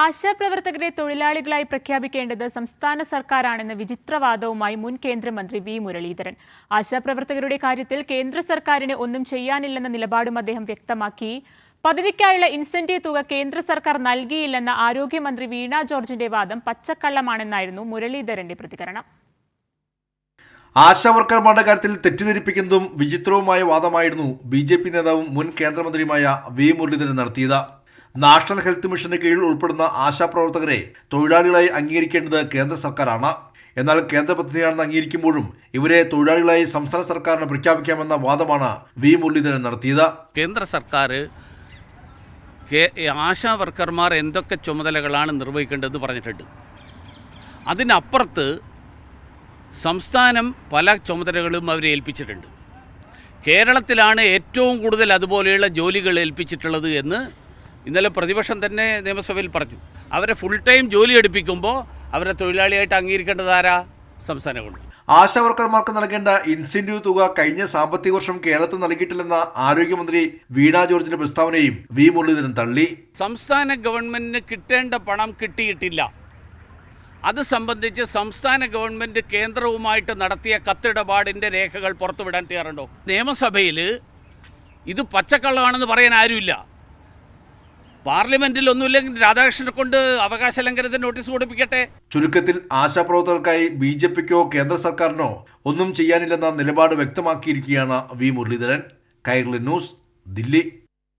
ആശാപ്രവർത്തകരെ തൊഴിലാളികളായി പ്രഖ്യാപിക്കേണ്ടത് സംസ്ഥാന സർക്കാരാണെന്ന വിചിത്രവാദവുമായി മുൻ കേന്ദ്രമന്ത്രി വി മുരളീധരൻ. ആശാപ്രവർത്തകരുടെ കാര്യത്തിൽ കേന്ദ്ര സർക്കാരിന് ഒന്നും ചെയ്യാനില്ലെന്ന നിലപാടും അദ്ദേഹം വ്യക്തമാക്കി. പദ്ധതിക്കായുള്ള ഇൻസെന്റീവ് തുക കേന്ദ്ര സർക്കാർ നൽകിയില്ലെന്ന ആരോഗ്യമന്ത്രി വീണ ജോർജിന്റെ വാദം പച്ചക്കള്ളമാണെന്നായിരുന്നു മുരളീധരന്റെ പ്രതികരണം. ആശാവർക്കർമാരുടെ കാര്യത്തിൽ തെറ്റിദ്ധരിപ്പിക്കുന്നതും വിചിത്രവുമായ വാദമായിരുന്നു BJP നേതാവും മുൻ കേന്ദ്രമന്ത്രിയുമായ വി മുരളീധരൻ നടത്തിയത്. നാഷണൽ ഹെൽത്ത് മിഷന് കീഴിൽ ഉൾപ്പെടുന്ന ആശാപ്രവർത്തകരെ തൊഴിലാളികളായി അംഗീകരിക്കേണ്ടത് കേന്ദ്ര സർക്കാരാണ്. എന്നാൽ കേന്ദ്ര പദ്ധതിയാണെന്ന് അംഗീകരിക്കുമ്പോഴും ഇവരെ തൊഴിലാളികളായി സംസ്ഥാന സർക്കാരിന് പ്രഖ്യാപിക്കാമെന്ന വാദമാണ് വി മുരളീധരൻ നടത്തിയത്. കേന്ദ്ര സർക്കാർ ആശാ വർക്കർമാർ എന്തൊക്കെ ചുമതലകളാണ് നിർവഹിക്കേണ്ടതെന്ന് പറഞ്ഞിട്ടുണ്ട്. അതിനപ്പുറത്ത് സംസ്ഥാനം പല ചുമതലകളും അവരെ ഏൽപ്പിച്ചിട്ടുണ്ട്. കേരളത്തിലാണ് ഏറ്റവും കൂടുതൽ അതുപോലെയുള്ള ജോലികൾ ഏൽപ്പിച്ചിട്ടുള്ളത് എന്ന് ഇന്നലെ പ്രതിപക്ഷം തന്നെ നിയമസഭയിൽ പറഞ്ഞു. അവരെ ഫുൾ ടൈം ജോലി എടുപ്പിക്കുമ്പോൾ അവരെ തൊഴിലാളിയായിട്ട് അംഗീകരിക്കേണ്ടത് ആരാ? സംസ്ഥാനമുണ്ട്. ആശാവർക്കർമാർക്ക് നൽകേണ്ട ഇൻസെന്റീവ് തുക കഴിഞ്ഞ സാമ്പത്തിക വർഷം കേരളത്തിൽ നൽകിയിട്ടില്ലെന്ന ആരോഗ്യമന്ത്രി വീണ ജോർജിന്റെ പ്രസ്താവനയും വി മുരളീധരൻ തള്ളി. സംസ്ഥാന ഗവൺമെന്റിന് കിട്ടേണ്ട പണം കിട്ടിയിട്ടില്ല. അത് സംബന്ധിച്ച് സംസ്ഥാന ഗവൺമെന്റ് കേന്ദ്രവുമായിട്ട് നടത്തിയ കത്തിടപാടിൻ്റെ രേഖകൾ പുറത്തുവിടാൻ തയ്യാറുണ്ടോ? നിയമസഭയിൽ ഇത് പച്ചക്കള്ളമാണെന്ന് പറയാൻ ആരുമില്ല. പാർലമെന്റിൽ ഒന്നുമില്ലെങ്കിൽ രാധാകൃഷ്ണനെ കൊണ്ട് അവകാശ ലംഘനത്തിന് നോട്ടീസ് കൊടുപ്പിക്കട്ടെ. ചുരുക്കത്തിൽ ആശാപ്രവർത്തകർക്കായി BJPക്കോ കേന്ദ്ര സർക്കാരിനോ ഒന്നും ചെയ്യാനില്ലെന്ന നിലപാട് വ്യക്തമാക്കിയിരിക്കുകയാണ് വി മുരളീധരൻ. കൈരളി ന്യൂസ്, ദില്ലി.